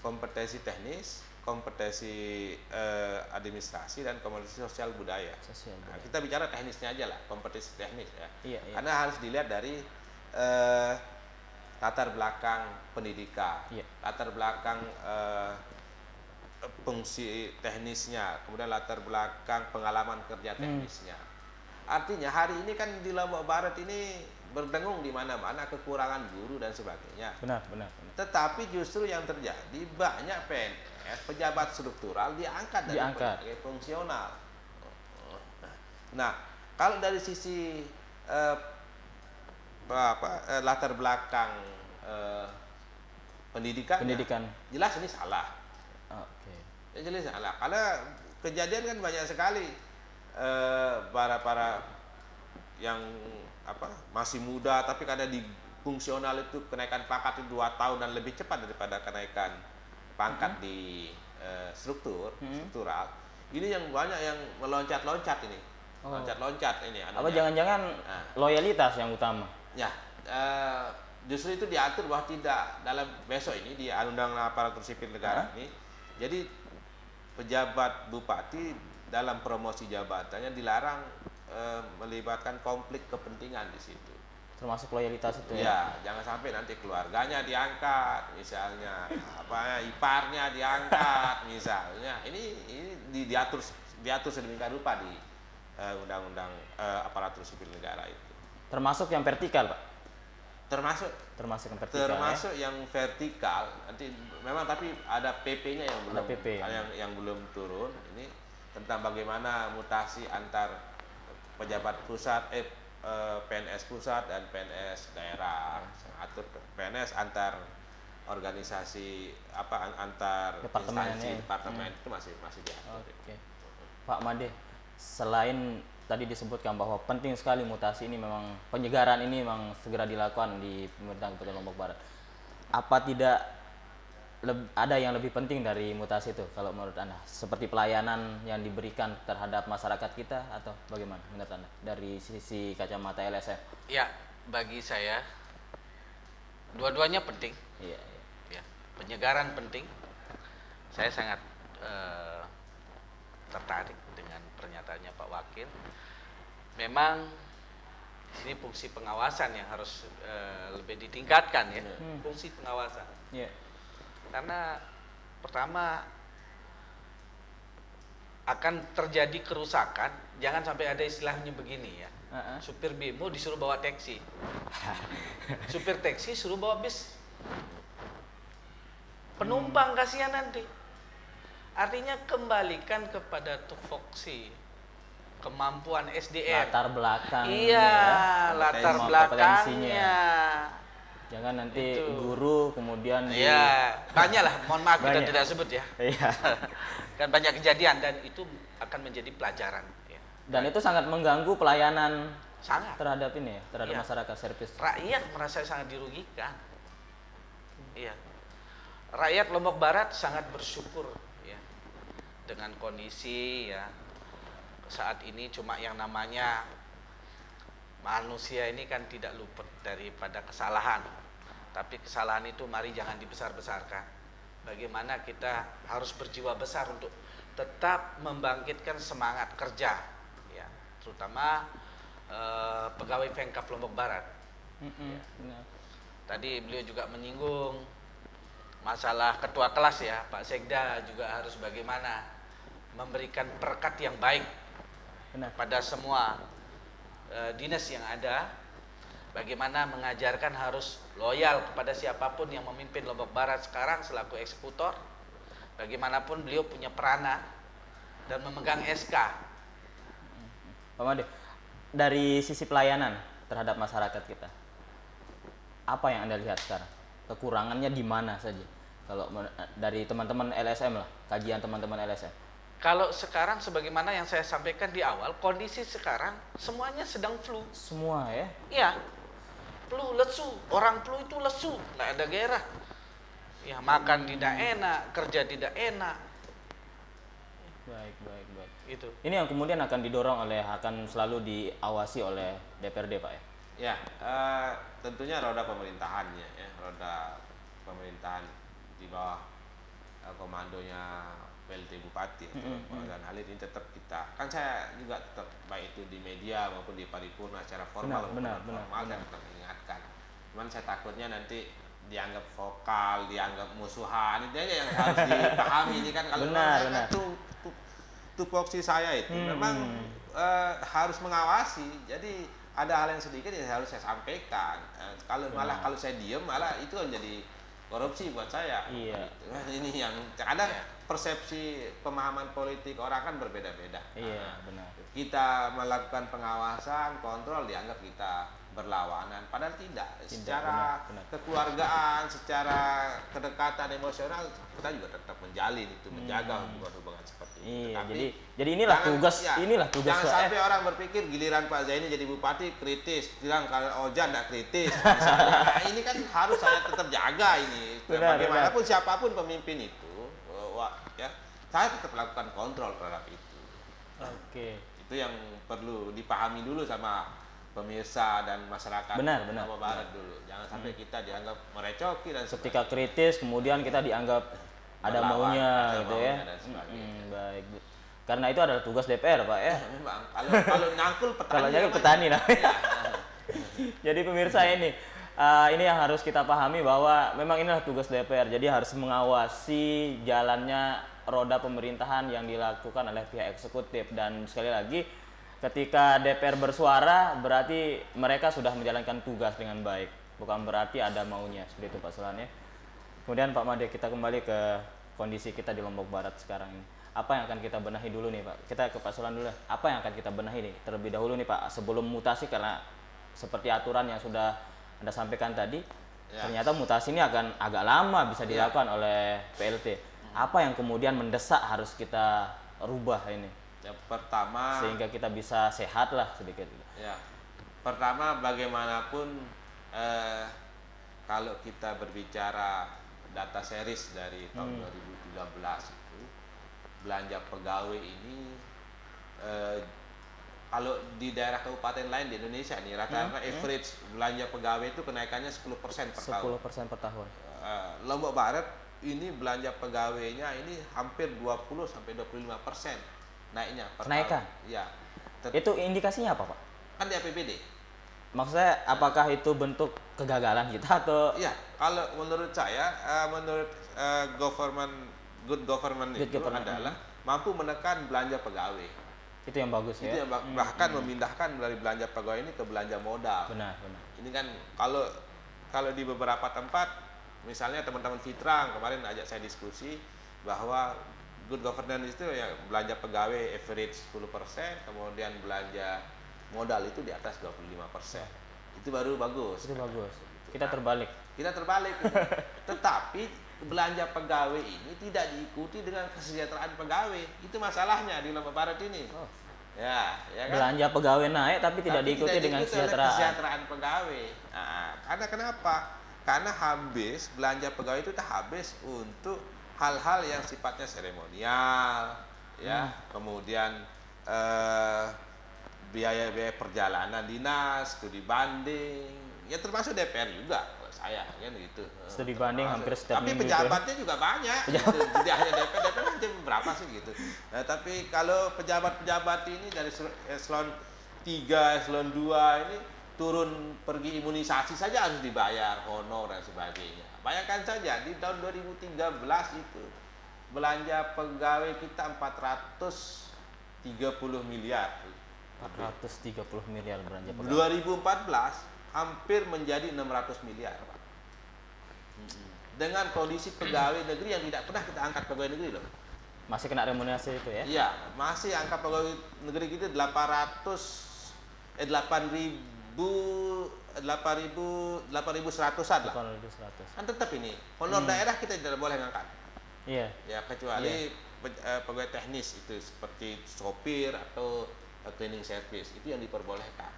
Kompetensi teknis, kompetensi administrasi, dan kompetensi sosial budaya. Nah, kita bicara teknisnya aja lah, kompetensi teknis ya. Karena harus dilihat dari latar belakang pendidikan, latar belakang fungsi teknisnya, kemudian latar belakang pengalaman kerja teknisnya. Artinya hari ini kan di Lombok Barat ini berdengung di mana-mana kekurangan guru dan sebagainya.
Benar.
Tetapi justru yang terjadi banyak PNS pejabat struktural diangkat dari sebagai fungsional. Nah, kalau dari sisi latar belakang pendidikan, jelas ini salah. Ya, jelas salah. Karena kejadian kan banyak sekali para yang masih muda tapi karena di fungsional itu kenaikan pangkat itu 2 tahun dan lebih cepat daripada kenaikan pangkat di struktural. Ini yang banyak yang meloncat-loncat ini. Loncat-loncat ini.
Apa jangan-jangan loyalitas yang utama?
Ya, justru itu diatur bahwa tidak dalam besok ini di Undang-Undang Aparatur Sipil Negara ini. Jadi pejabat bupati dalam promosi jabatannya dilarang melibatkan konflik kepentingan di situ.
Termasuk loyalitas itu ya?
Ya, jangan sampai nanti keluarganya diangkat, misalnya iparnya diangkat, misalnya. Ini diatur sedemikian rupa di Undang-Undang Aparatur Sipil Negara itu.
Termasuk yang vertikal, Pak?
Termasuk
yang vertikal.
Termasuk yang vertikal. Nanti memang tapi ada PP-nya yang belum yang belum turun. Ini tentang bagaimana mutasi antar pejabat pusat PNS pusat dan PNS daerah, atur PNS antar organisasi antar instansi departemen itu masih diatur.
Oke. Pak Made, selain tadi disebutkan bahwa penting sekali mutasi ini, memang penyegaran ini memang segera dilakukan di pemerintah Kabupaten Lombok Barat. Apa tidak ada yang lebih penting dari mutasi itu kalau menurut Anda? Seperti pelayanan yang diberikan terhadap masyarakat kita atau bagaimana menurut Anda dari sisi kacamata LSM?
Ya, bagi saya dua-duanya penting.
Iya.
Ya, penyegaran penting. Saya sangat tertarik dengan pernyataannya Pak Wakil. Memang di sini fungsi pengawasan yang harus lebih ditingkatkan ya, fungsi pengawasan.
Yeah.
Karena pertama akan terjadi kerusakan, jangan sampai ada istilahnya begini ya. Supir bemo disuruh bawa taksi. Supir taksi suruh bawa bis. Penumpang kasihan nanti. Artinya kembalikan kepada tupoksi kemampuan SDM.
Latar belakang.
Iya, latar belakangnya.
Jangan nanti guru kemudian
banyak lah, mohon maaf kita tidak sebut ya.
Iya.
Kan banyak kejadian dan itu akan menjadi pelajaran ya.
Dan itu sangat mengganggu pelayanan terhadap ini ya, terhadap masyarakat servis.
Rakyat merasa sangat dirugikan. Iya. Rakyat Lombok Barat sangat bersyukur ya dengan kondisi ya saat ini. Cuma yang namanya manusia ini kan tidak luput daripada kesalahan. Tapi kesalahan itu mari jangan dibesar-besarkan. Bagaimana kita harus berjiwa besar untuk tetap membangkitkan semangat kerja ya, terutama pegawai Pemkab Lombok Barat. Ya. Tadi beliau juga menyinggung masalah ketua kelas ya, Pak Sekda juga harus bagaimana memberikan perekat yang baik pada semua dinas yang ada, bagaimana mengajarkan harus loyal kepada siapapun yang memimpin Lombok Barat sekarang selaku eksekutor. Bagaimanapun beliau punya peranan dan memegang SK.
Pak Made, dari sisi pelayanan terhadap masyarakat kita, apa yang Anda lihat sekarang? Kekurangannya di mana saja? Kalau dari teman-teman LSM lah, kajian teman-teman LSM.
Kalau sekarang sebagaimana yang saya sampaikan di awal, kondisi sekarang semuanya sedang flu.
Semua ya?
Iya. Flu, lesu. Orang flu itu lesu, nggak ada gairah. Ya, makan tidak enak, kerja tidak enak.
Baik.
Itu.
Ini yang kemudian akan didorong akan selalu diawasi oleh DPRD, Pak ya?
Ya, tentunya roda pemerintahannya ya, roda pemerintahan di bawah komandonya PLT Bupati dan hal ini tetap kita, kan saya juga tetap baik itu di media maupun di paripurna secara formal
benar.
kan tetap mengingatkan. Cuman saya takutnya nanti dianggap vokal, dianggap musuhan, itu aja yang harus dipahami ini kan. Kalau
benar.
Tupoksi saya itu memang harus mengawasi. Jadi ada hal yang sedikit yang harus saya sampaikan. Kalau saya diem malah itu menjadi korupsi buat saya.
Iya.
Gitu. Ini yang kadang persepsi pemahaman politik orang kan berbeda-beda.
Iya, benar.
Kita melakukan pengawasan, kontrol dianggap kita berlawanan, padahal tidak. Secara
benar.
kekeluargaan, secara kedekatan emosional kita juga tetap menjalin itu, menjaga hubungan-hubungan seperti itu.
Iya,
Tapi
jadi inilah tugas
jangan sampai orang berpikir giliran Pak Zaini jadi bupati kritis, bilang kalau Oja tidak kritis. Misalnya. Nah, ini kan harus saya tetap jaga ini. Bagaimanapun siapapun pemimpin itu, saya tetap lakukan kontrol terhadap itu.
Oke.
Itu yang perlu dipahami dulu sama pemirsa dan masyarakat Lombok Barat dulu. Jangan sampai kita dianggap merecoki dan
ketika kritis kemudian kita dianggap ada maunya gitu ya. Baik. Karena itu adalah tugas DPR, Pak ya.
Memang. Kalau nyangkul petani.
Kalau nyangkul petani namanya. Jadi pemirsa ini yang harus kita pahami bahwa memang inilah tugas DPR. Jadi harus mengawasi jalannya roda pemerintahan yang dilakukan oleh pihak eksekutif, dan sekali lagi ketika DPR bersuara berarti mereka sudah menjalankan tugas dengan baik, bukan berarti ada maunya, seperti itu Pak Sulan ya. Kemudian Pak Made, kita kembali ke kondisi kita di Lombok Barat sekarang ini. Apa yang akan kita benahi dulu nih Pak? Kita ke Pak Sulan dulu. Apa yang akan kita benahi nih terlebih dahulu nih Pak, sebelum mutasi, karena seperti aturan yang sudah Anda sampaikan tadi, ternyata mutasi ini akan agak lama bisa dilakukan oleh PLT. Apa yang kemudian mendesak harus kita rubah ini?
Yang pertama,
sehingga kita bisa sehat lah sedikit.
Ya, pertama bagaimanapun kalau kita berbicara data series dari tahun 2013 itu, belanja pegawai ini kalau di daerah kabupaten lain di Indonesia nih rata-rata average belanja pegawai itu kenaikannya 10% per tahun.
10% per tahun.
Lombok Barat ini belanja pegawainya ini hampir 20 sampai 25% naiknya per
Kenaikan?
tahun. Iya.
Itu indikasinya apa Pak?
Kan di APBD.
Maksudnya apakah itu bentuk kegagalan kita atau?
Iya, kalau menurut saya, menurut good government itu adalah mampu menekan belanja pegawai.
Itu yang bagus ya.
Itu yang bahkan memindahkan dari belanja pegawai ini ke belanja modal.
Benar.
Ini kan kalau di beberapa tempat, misalnya teman-teman Fitrang kemarin ajak saya diskusi bahwa good governance itu ya belanja pegawai average 10%, kemudian belanja modal itu di atas 25%. Itu baru bagus.
Itu bagus. Kita terbalik.
Kita terbalik. Tetapi belanja pegawai ini tidak diikuti dengan kesejahteraan pegawai. Itu masalahnya di Lombok Barat ini. Ya kan?
Belanja pegawai naik tapi tidak diikuti dengan
kesejahteraan pegawai. Nah, karena kenapa? Karena belanja pegawai itu habis untuk hal-hal yang sifatnya seremonial, ya, kemudian biaya-biaya perjalanan dinas, studi banding, ya termasuk DPR juga, kalau saya kan gitu.
Studi banding hampir setiap
Tapi
minggu.
pejabatnya juga banyak, gitu. Jadi hanya DPR aja berapa sih gitu. Nah, tapi kalau pejabat-pejabat ini dari eselon 3, eselon 2 ini turun pergi imunisasi saja harus dibayar honor dan sebagainya. Bayangkan saja di tahun 2013 itu belanja pegawai kita 430 miliar.
430 miliar belanja pegawai.
2014 hampir menjadi 600 miliar, Pak. Dengan kondisi pegawai negeri yang tidak pernah kita angkat pegawai negeri loh.
Masih kena remunerasi itu ya?
Iya, masih angka pegawai negeri kita 8.100-an lah.
8.100.
Kan tetap ini honor daerah kita tidak boleh ngangkat.
Iya.
Ya kecuali pegawai teknis itu seperti sopir atau cleaning service itu yang diperbolehkan.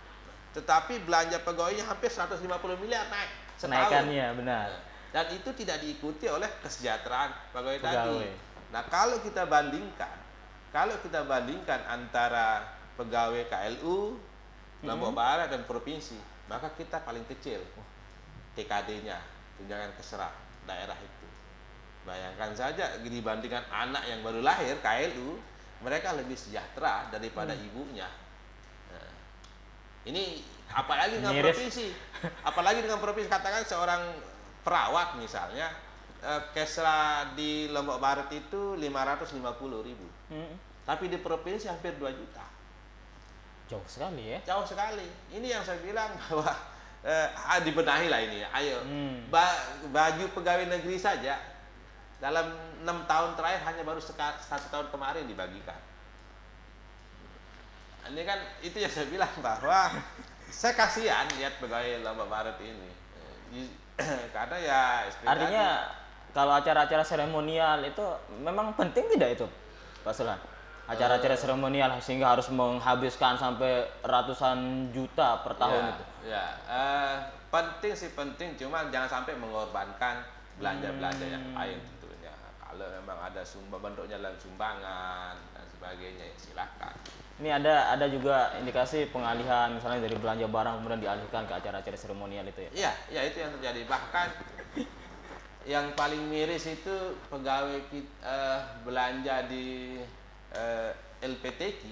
Tetapi belanja pegawainya hampir 150 miliar naik setahun.
Kenaikannya benar.
Dan itu tidak diikuti oleh kesejahteraan pegawai tadi. Nah, kalau kita bandingkan antara pegawai KLU Lombok Barat dan provinsi, maka kita paling kecil TKD-nya, tunjangan keserah daerah itu. Bayangkan saja dibandingkan anak yang baru lahir KLU, mereka lebih sejahtera daripada ibunya. Nah, ini apalagi dengan provinsi, katakan seorang perawat misalnya, kesra di Lombok Barat itu 550.000, tapi di provinsi hampir 2 juta.
Jauh sekali ya?
Jauh sekali. Ini yang saya bilang bahwa dibenahi lah ini. Ayo, baju pegawai negeri saja dalam 6 tahun terakhir hanya baru 1 tahun kemarin dibagikan. Ini kan itu yang saya bilang bahwa saya kasihan lihat pegawai Lombok Barat ini. Karena ya
artinya kalau acara-acara seremonial itu memang penting tidak itu, Pak Sulan? Acara-acara seremonial sehingga harus menghabiskan sampai ratusan juta per tahun itu.
Ya, penting sih penting, cuma jangan sampai mengorbankan belanja-belanja yang lain tentunya. Kalau memang ada bentuknya dalam sumbangan dan sebagainya, ya silakan.
Ini ada juga indikasi pengalihan misalnya dari belanja barang kemudian dialihkan ke acara-acara seremonial itu ya?
Iya, ya itu yang terjadi. Bahkan yang paling miris itu pegawai belanja di LPTQ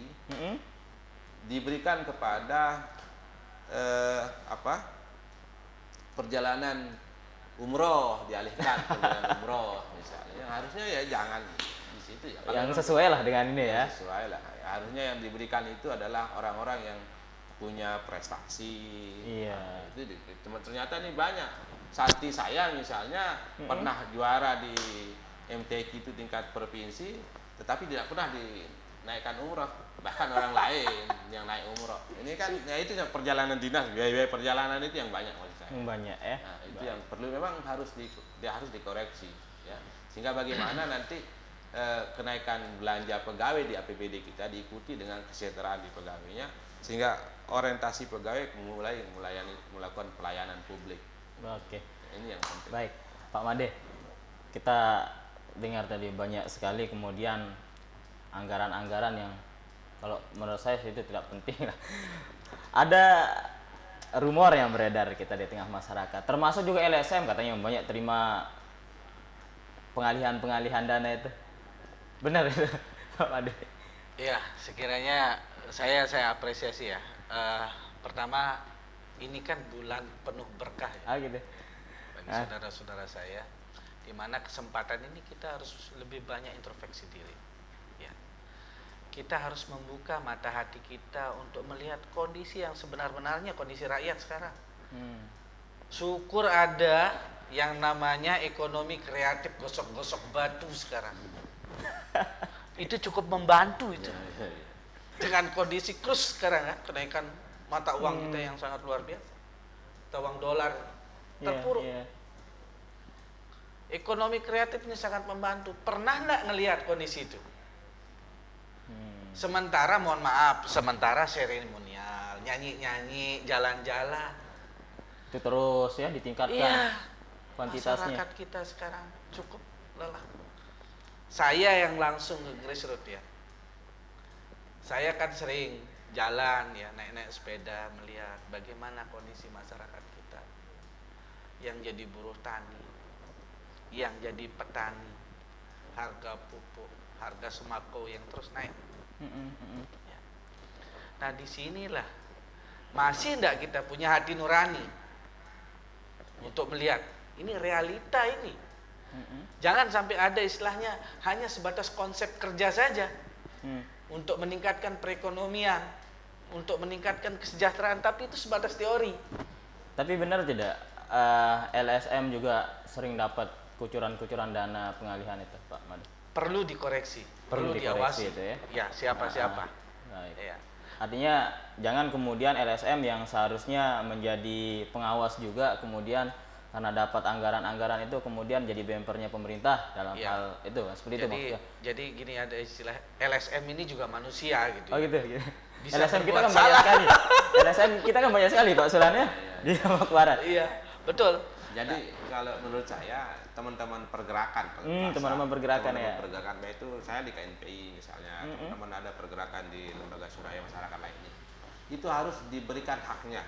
diberikan kepada perjalanan umroh, dialihkan perjalanan umroh misalnya. Harusnya ya jangan di situ ya.
Yang sesuai lah dengan ini ya.
Sesuai lah. Harusnya yang diberikan itu adalah orang-orang yang punya prestasi.
Iya.
Nah, ternyata nih banyak. Santi saya misalnya pernah juara di MTQ itu tingkat provinsi, tetapi tidak pernah dinaikkan umroh. Bahkan orang lain yang naik umroh. Ini kan ya itu perjalanan dinas, biaya perjalanan itu yang banyak maksud saya.
Banyak ya.
Nah, itu yang perlu memang harus dikoreksi ya. Sehingga bagaimana nanti kenaikan belanja pegawai di APBD kita diikuti dengan kesejahteraan di pegawainya, sehingga orientasi pegawai melakukan pelayanan publik.
Oke.
Ini yang penting.
Baik, Pak Made. Kita dengar tadi banyak sekali kemudian anggaran-anggaran yang kalau menurut saya itu tidak penting. Ada rumor yang beredar kita di tengah masyarakat, termasuk juga LSM katanya banyak terima pengalihan dana itu. Benar itu, Pak Made?
Iya, sekiranya saya apresiasi ya. Pertama, ini kan bulan penuh berkah ya.
Gitu.
Bagi saudara-saudara saya, di mana kesempatan ini kita harus lebih banyak introspeksi diri. Ya. Kita harus membuka mata hati kita untuk melihat kondisi yang sebenar-benarnya, kondisi rakyat sekarang. Syukur ada yang namanya ekonomi kreatif gosok-gosok batu sekarang. Itu cukup membantu itu. Dengan kondisi kurs sekarang kan, kenaikan mata uang kita yang sangat luar biasa. Mata uang dolar terpuruk. Ekonomi kreatif ini sangat membantu. Pernah nggak ngelihat kondisi itu? Sementara mohon maaf, sementara seremonial, nyanyi-nyanyi, jalan-jalan.
Itu terus ya ditingkatkan kuantitasnya.
Masyarakat kita sekarang cukup lelah. Saya yang langsung ke grassroots ya. Saya kan sering jalan ya, naik-naik sepeda melihat bagaimana kondisi masyarakat kita yang jadi buruh tani, yang jadi petani, harga pupuk, harga sembako yang terus naik. Ya. Nah disinilah masih tidak kita punya hati nurani untuk melihat ini realita ini. Jangan sampai ada istilahnya hanya sebatas konsep kerja saja untuk meningkatkan perekonomian, untuk meningkatkan kesejahteraan, tapi itu sebatas teori.
Tapi benar tidak LSM juga sering dapat kucuran-kucuran dana pengalihan itu, Pak Made?
Perlu dikoreksi, perlu diawasi itu ya. Ya, siapa-siapa.
Ya. Artinya jangan kemudian LSM yang seharusnya menjadi pengawas juga kemudian karena dapat anggaran-anggaran itu kemudian jadi bempernya pemerintah dalam hal itu, seperti itu maksudnya.
Jadi gini, ada istilah LSM ini juga manusia gitu.
Oh gitu.
Bisa
LSM kita kan banyak sekali. LSM kita kan banyak sekali Pak Sulan ya di Lombok Barat.
Iya, betul.
Jadi kalau menurut saya teman-teman pergerakan,
teman-teman pergerakan ya.
Pergerakan baik itu saya di KNPI misalnya, teman-teman ada pergerakan di lembaga suraya masyarakat lainnya, itu harus diberikan haknya,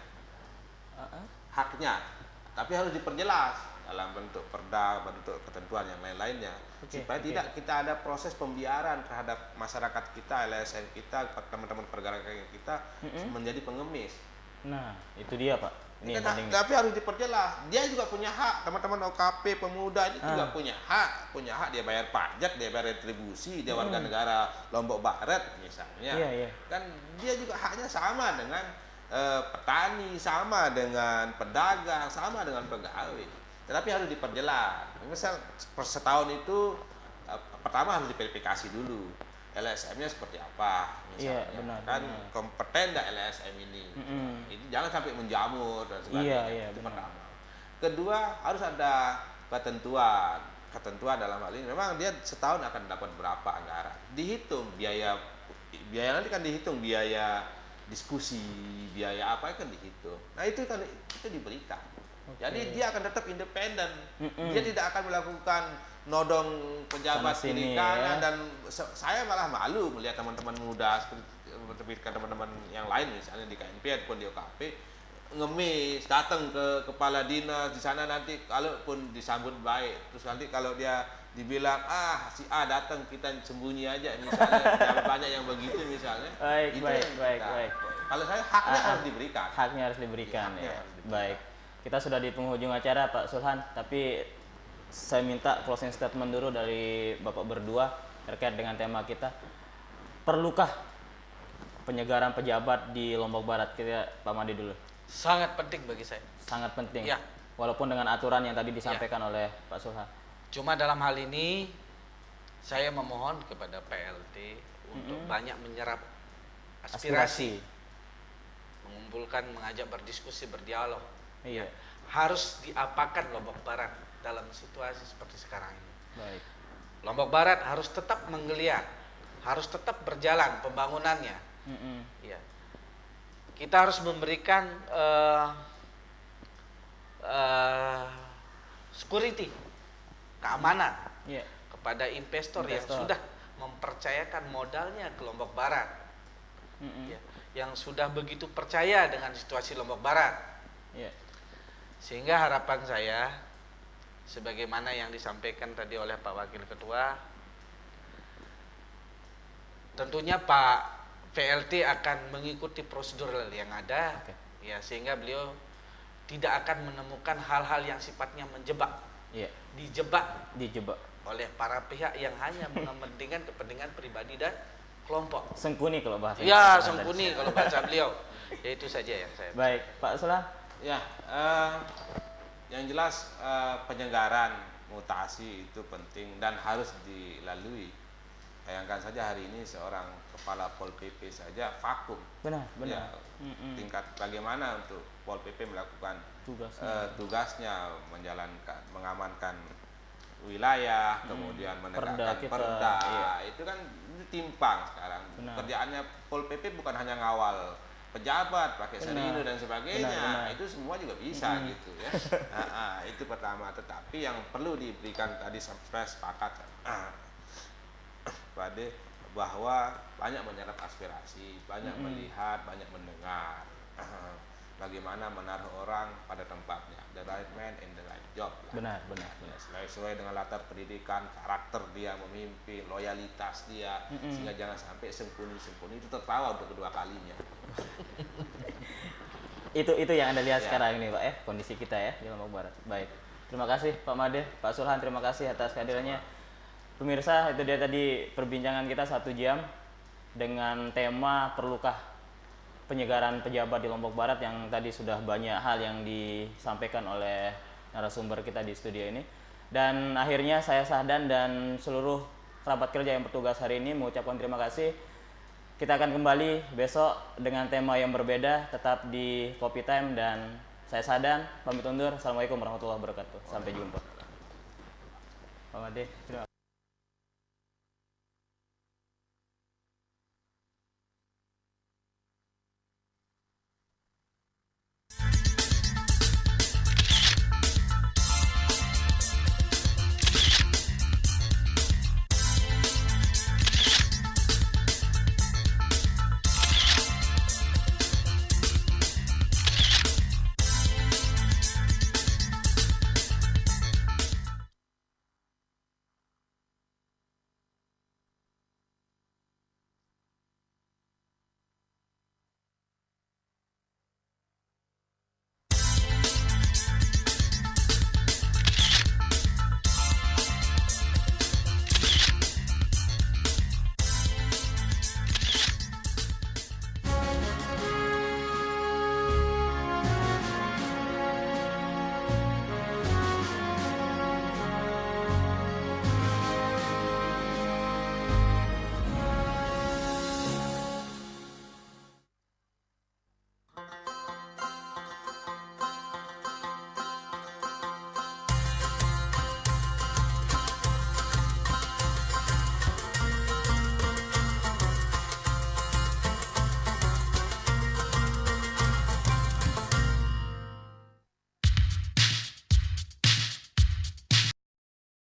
tapi harus diperjelas dalam bentuk perda, bentuk ketentuan yang lain-lainnya, supaya tidak kita ada proses pembiaran terhadap masyarakat kita, LSM kita, teman-teman pergerakan kita menjadi pengemis.
Nah, itu dia Pak. Ini
tapi harus diperjelas. Dia juga punya hak. Teman-teman OKP pemuda ini juga punya hak. Punya hak, dia bayar pajak, dia bayar retribusi, dia warga negara Lombok Barat misalnya. Kan dia juga haknya sama dengan petani, sama dengan pedagang, sama dengan pegawai. Tetapi harus diperjelas. Misal per setahun itu pertama harus diverifikasi dulu. LSM-nya seperti apa misalnya.
Iya, benar,
Kan
benar.
kompeten nggak LSM ini. Ini jangan sampai menjamur dan sebagainya.
Iya,
Itu
benar.
pertama. Kedua, harus ada ketentuan. Ketentuan dalam hal ini memang dia setahun akan dapat berapa anggaran. Dihitung biaya nanti kan dihitung biaya diskusi, biaya apa kan dihitung. Nah, itu kan itu diberikan. Jadi dia akan tetap independen. Dia tidak akan melakukan nodong pejabat
Sana sini,
kiri kanan
ya.
dan saya malah malu melihat teman-teman muda seperti teman-teman yang lain misalnya di KNP ataupun di OKP ngemis datang ke kepala dinas di sana, nanti kalaupun disambut baik, terus nanti kalau dia dibilang si A datang kita sembunyi aja misalnya, jangan banyak yang begitu misalnya.
Baik,
Itu
baik,
yang
baik,
kita-
baik.
Kalau saya haknya harus diberikan.
Haknya harus diberikan,
Haknya
ya.
harus diberikan.
Baik. Kita sudah di penghujung acara, Pak Sulhan, tapi saya minta closing statement dulu dari Bapak berdua terkait dengan tema kita. Perlukah penyegaran pejabat di Lombok Barat? Kita Pak Made dulu.
Sangat penting bagi saya.
Sangat penting.
Ya.
Walaupun dengan aturan yang tadi disampaikan oleh Pak Sulhan.
Cuma dalam hal ini saya memohon kepada PLT untuk banyak menyerap aspirasi, mengumpulkan, mengajak berdiskusi, berdialog.
Iya.
Harus diapakan Lombok Barat dalam situasi seperti sekarang ini.
Baik.
Lombok Barat harus tetap menggeliat, harus tetap berjalan pembangunannya. Ya. Kita harus memberikan security, keamanan kepada investor yang sudah mempercayakan modalnya ke Lombok Barat, ya, yang sudah begitu percaya dengan situasi Lombok Barat. Sehingga harapan saya, sebagaimana yang disampaikan tadi oleh Pak Wakil Ketua, tentunya Pak VLT akan mengikuti prosedur yang ada, ya, sehingga beliau tidak akan menemukan hal-hal yang sifatnya menjebak, dijebak oleh para pihak yang hanya mementingkan kepentingan pribadi dan kelompok.
Sengkuni kalau bahasa.
Ya, sengkuni kalau bahasa beliau. Ya, itu saja yang saya.
Baik, Pak Sulhan.
Ya, yang jelas penyegaran mutasi itu penting dan harus dilalui. Bayangkan saja hari ini seorang kepala Pol PP saja vakum.
Benar.
Ya, tingkat bagaimana untuk Pol PP melakukan tugasnya menjalankan, mengamankan wilayah, kemudian menegakkan perda, itu kan timpang sekarang. Kerjaannya Pol PP bukan hanya ngawal pejabat pakai serino dan sebagainya, itu semua juga bisa gitu ya. Itu pertama. Tetapi yang perlu diberikan tadi saya sepakat pada bahwa banyak menyerap aspirasi, banyak melihat, banyak mendengar. Bagaimana menaruh orang pada tempatnya, the right man in the right job lah.
Benar.
Sesuai dengan latar pendidikan, karakter dia memimpin, loyalitas dia, sehingga jangan sampai sempurni itu tertawa untuk kedua kalinya.
itu yang Anda lihat sekarang ini, Pak, ya, kondisi kita ya di Lombok Barat. Baik, terima kasih Pak Made, Pak Sulhan, terima kasih atas kehadirannya. Pemirsa, itu dia tadi perbincangan kita 1 jam dengan tema perlukah penyegaran pejabat di Lombok Barat, yang tadi sudah banyak hal yang disampaikan oleh narasumber kita di studio ini. Dan akhirnya saya Sahdan dan seluruh kerabat kerja yang bertugas hari ini mengucapkan terima kasih. Kita akan kembali besok dengan tema yang berbeda, tetap di Kopi Time, dan saya Sahdan pamit undur. Assalamualaikum warahmatullahi wabarakatuh. Sampai jumpa. Pak Made, terima kasih.